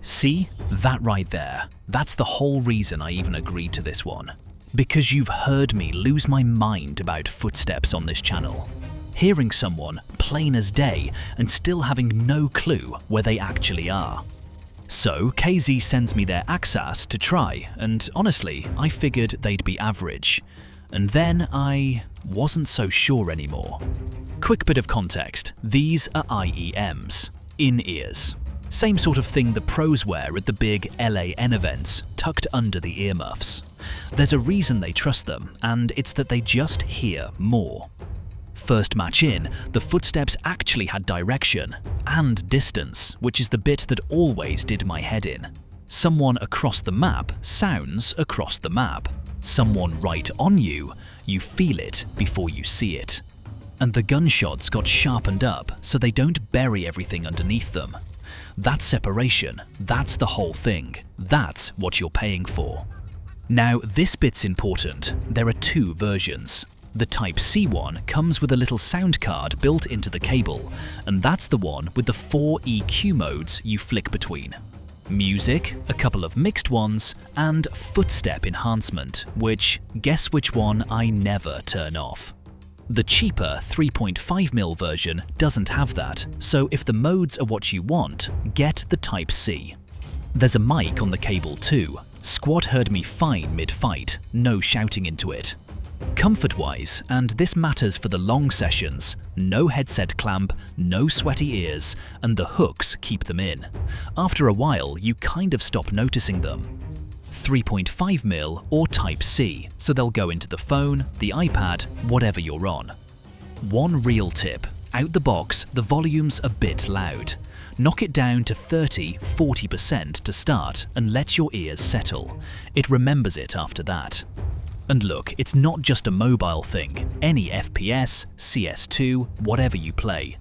See? That right there. That's the whole reason I even agreed to this one. Because you've heard me lose my mind about footsteps on this channel. Hearing someone plain as day and still having no clue where they actually are. So KZ sends me their access to try, and honestly, I figured they'd be average. And then I wasn't so sure anymore. Quick bit of context, these are IEMs, in-ears. Same sort of thing the pros wear at the big LAN events, tucked under the earmuffs. There's a reason they trust them, and it's that they just hear more. First match in, the footsteps actually had direction and distance, which is the bit that always did my head in. Someone across the map sounds across the map. Someone right on you, you feel it before you see it. And the gunshots got sharpened up so they don't bury everything underneath them. That separation, that's the whole thing. That's what you're paying for. Now, this bit's important. There are two versions. The Type-C one comes with a little sound card built into the cable, and that's the one with the 4 EQ modes you flick between. Music, a couple of mixed ones, and footstep enhancement, which, guess which one I never turn off. The cheaper 3.5mm version doesn't have that, so if the modes are what you want, get the Type-C. There's a mic on the cable too. Squad heard me fine mid-fight, no shouting into it. Comfort-wise, and this matters for the long sessions, no headset clamp, no sweaty ears, and the hooks keep them in. After a while, you kind of stop noticing them. 3.5mm or Type-C, so they'll go into the phone, the iPad, whatever you're on. One real tip, out the box, the volume's a bit loud. Knock it down to 30–40% to start and let your ears settle. It remembers it after that. And look, it's not just a mobile thing, any FPS, CS2, whatever you play.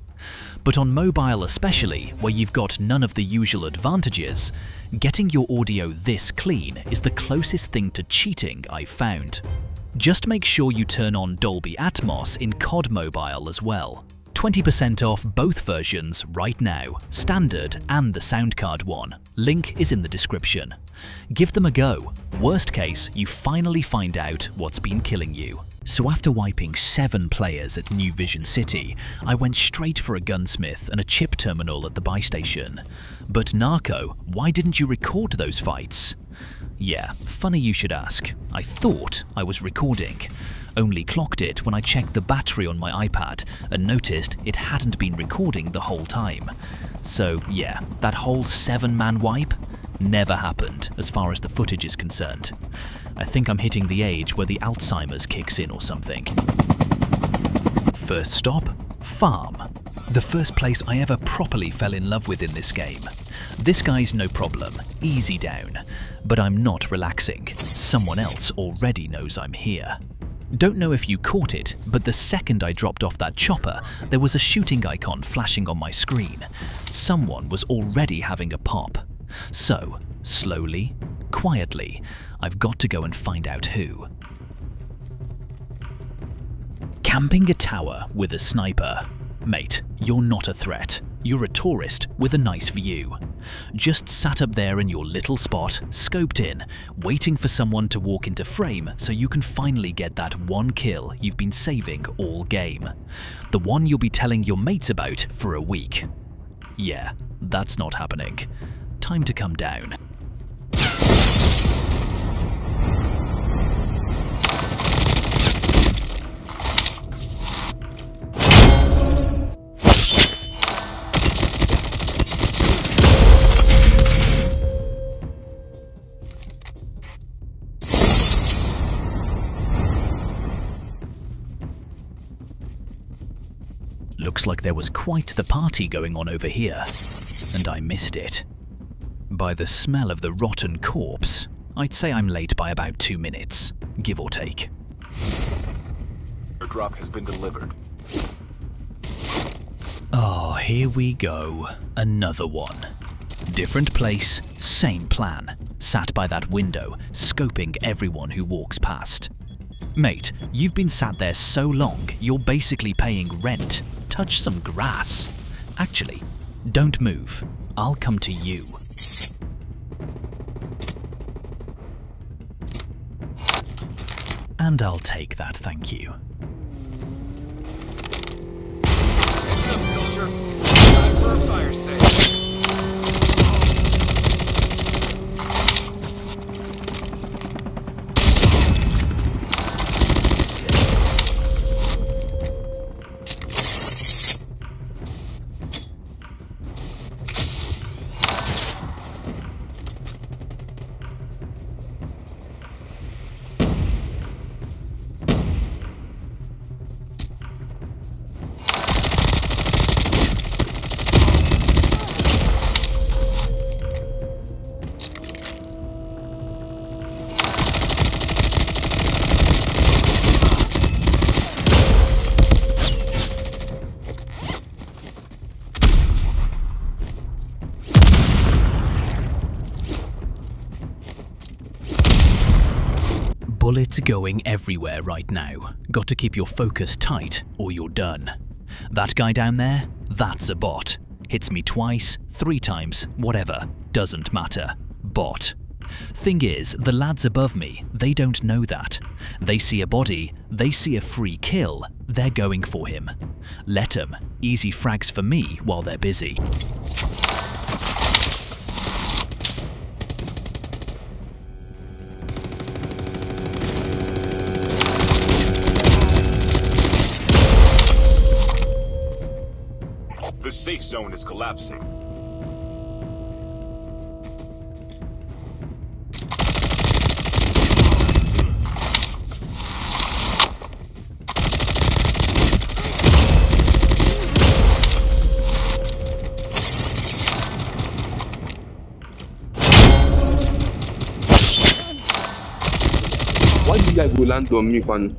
But on mobile especially, where you've got none of the usual advantages, getting your audio this clean is the closest thing to cheating I've found. Just make sure you turn on Dolby Atmos in COD Mobile as well. 20% off both versions right now, standard and the sound card one. Link is in the description. Give them a go. Worst case, you finally find out what's been killing you. So after wiping 7 players at New Vision City, I went straight for a gunsmith and a chip terminal at the buy station. But Narco, why didn't you record those fights? Yeah, funny you should ask. I thought I was recording. Only clocked it when I checked the battery on my iPad and noticed it hadn't been recording the whole time. So yeah, that whole 7-man wipe never happened as far as the footage is concerned. I think I'm hitting the age where the Alzheimer's kicks in or something. First stop, farm. The first place I ever properly fell in love with in this game. This guy's no problem, easy down, but I'm not relaxing. Someone else already knows I'm here. Don't know if you caught it, but the second I dropped off that chopper, there was a shooting icon flashing on my screen. Someone was already having a pop. So, slowly, quietly, I've got to go and find out who. Camping a tower with a sniper. Mate, you're not a threat. You're a tourist with a nice view. Just sat up there in your little spot, scoped in, waiting for someone to walk into frame so you can finally get that one kill you've been saving all game. The one you'll be telling your mates about for a week. Yeah, that's not happening. Time to come down. Looks like there was quite the party going on over here, and I missed it. By the smell of the rotten corpse, I'd say I'm late by about 2 minutes, give or take. Your drop has been delivered. Oh, here we go. Another one. Different place, same plan. Sat by that window, scoping everyone who walks past. Mate, you've been sat there so long, you're basically paying rent. Touch some grass. Actually, don't move. I'll come to you. And I'll take that, thank you. What's up, soldier? Time for a fire sale. Bullets going everywhere right now. Got to keep your focus tight or you're done. That guy down there, that's a bot. Hits me twice, 3 times, whatever. Doesn't matter. Bot. Thing is, the lads above me, they don't know that. They see a body, they see a free kill, they're going for him. Let 'em. Easy frags for me while they're busy. The safe zone is collapsing. Why did you guys go land on me, man?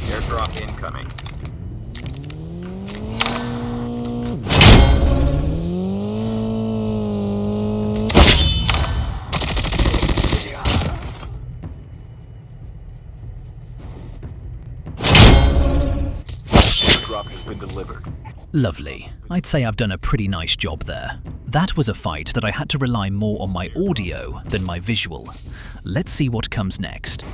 Airdrop incoming. Airdrop has been delivered. Lovely. I'd say I've done a pretty nice job there. That was a fight that I had to rely more on my audio than my visual. Let's see what comes next.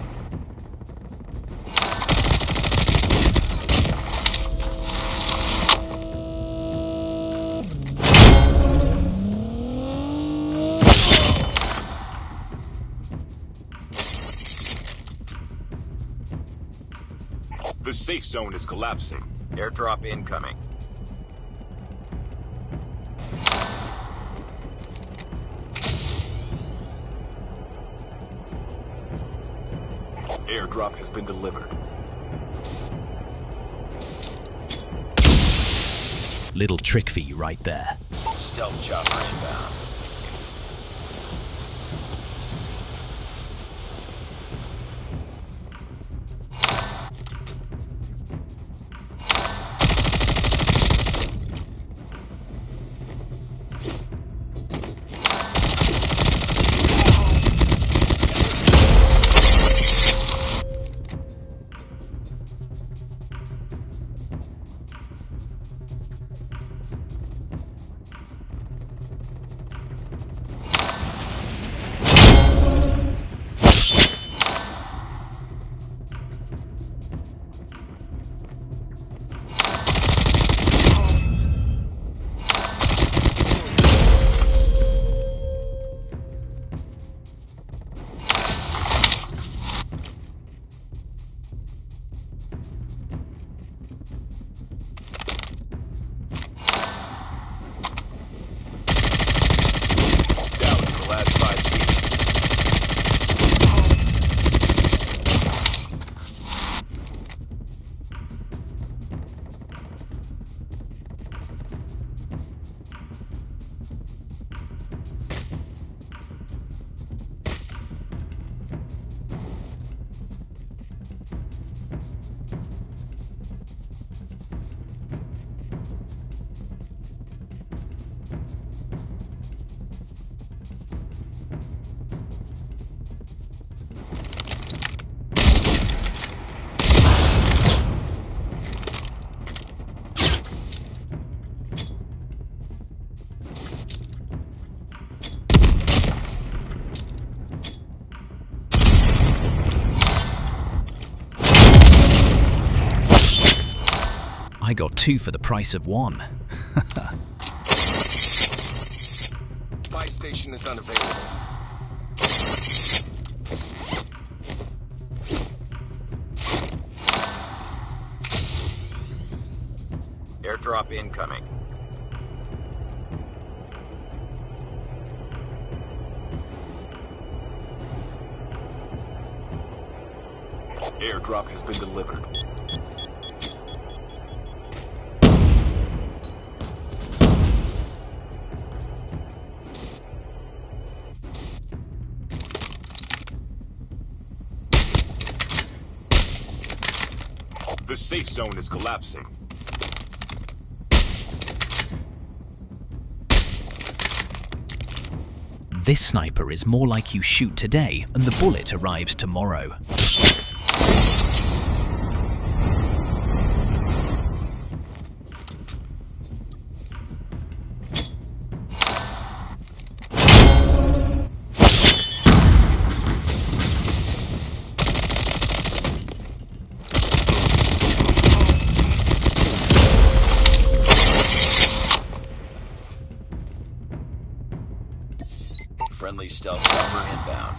The safe zone is collapsing. Airdrop incoming. Airdrop has been delivered. Little trick for you right there. Stealth chopper inbound. I got 2 for the price of 1. Buy station is unavailable. Airdrop incoming. Airdrop has been delivered. The safe zone is collapsing. This sniper is more like you shoot today and the bullet arrives tomorrow. Friendly stealth chopper inbound.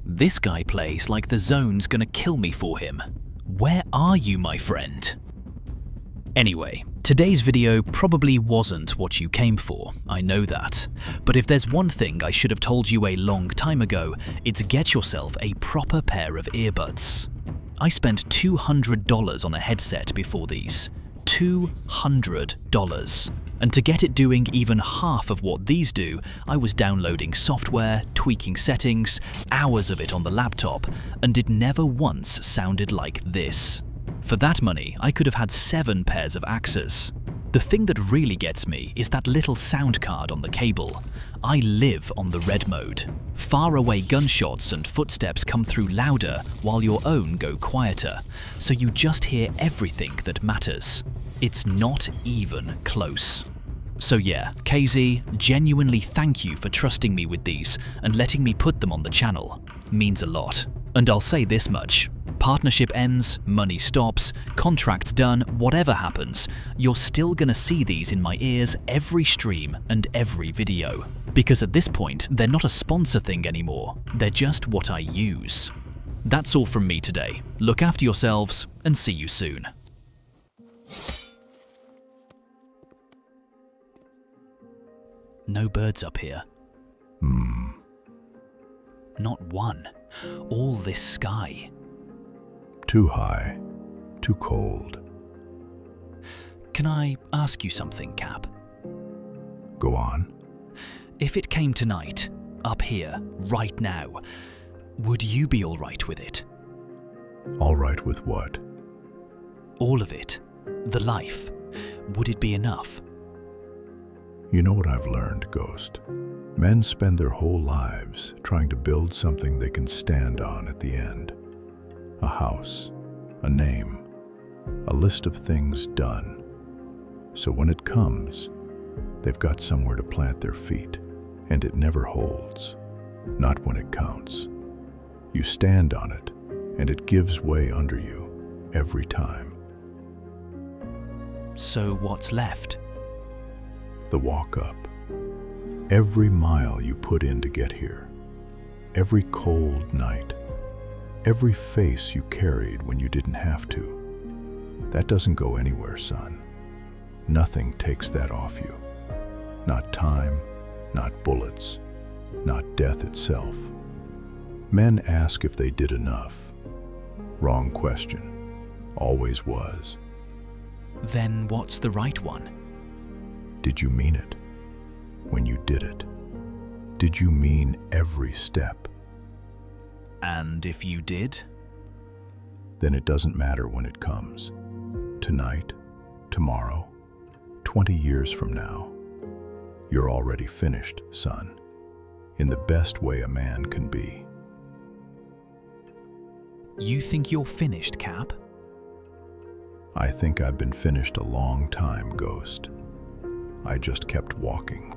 This guy plays like the zone's gonna kill me for him. Where are you, my friend? Anyway, today's video probably wasn't what you came for, I know that. But if there's one thing I should have told you a long time ago, it's get yourself a proper pair of earbuds. I spent $200 on a headset before these. $200. And to get it doing even half of what these do, I was downloading software, tweaking settings, hours of it on the laptop, and it never once sounded like this. For that money, I could have had 7 pairs of Axes. The thing that really gets me is that little sound card on the cable. I live on the red mode. Far away gunshots and footsteps come through louder while your own go quieter, so you just hear everything that matters. It's not even close. So yeah, KZ, genuinely thank you for trusting me with these and letting me put them on the channel. Means a lot. And I'll say this much. Partnership ends, money stops, contract's done, whatever happens, you're still gonna see these in my ears every stream and every video. Because at this point, they're not a sponsor thing anymore, they're just what I use. That's all from me today. Look after yourselves and see you soon. No birds up here. Not one. All this sky. Too high. Too cold. Can I ask you something, Cap? Go on. If it came tonight, up here, right now, would you be alright with it? All right with what? All of it. The life. Would it be enough? You know what I've learned, Ghost? Men spend their whole lives trying to build something they can stand on at the end. A house, a name, a list of things done. So when it comes, they've got somewhere to plant their feet, and it never holds. Not when it counts. You stand on it, and it gives way under you every time. So what's left? The walk up. Every mile you put in to get here. Every cold night. Every face you carried when you didn't have to. That doesn't go anywhere, son. Nothing takes that off you. Not time, not bullets, not death itself. Men ask if they did enough. Wrong question. Always was. Then what's the right one? Did you mean it? When you did it, did you mean every step? And if you did? Then it doesn't matter when it comes. Tonight, tomorrow, 20 years from now. You're already finished, son, in the best way a man can be. You think you're finished, Cap? I think I've been finished a long time, Ghost. I just kept walking.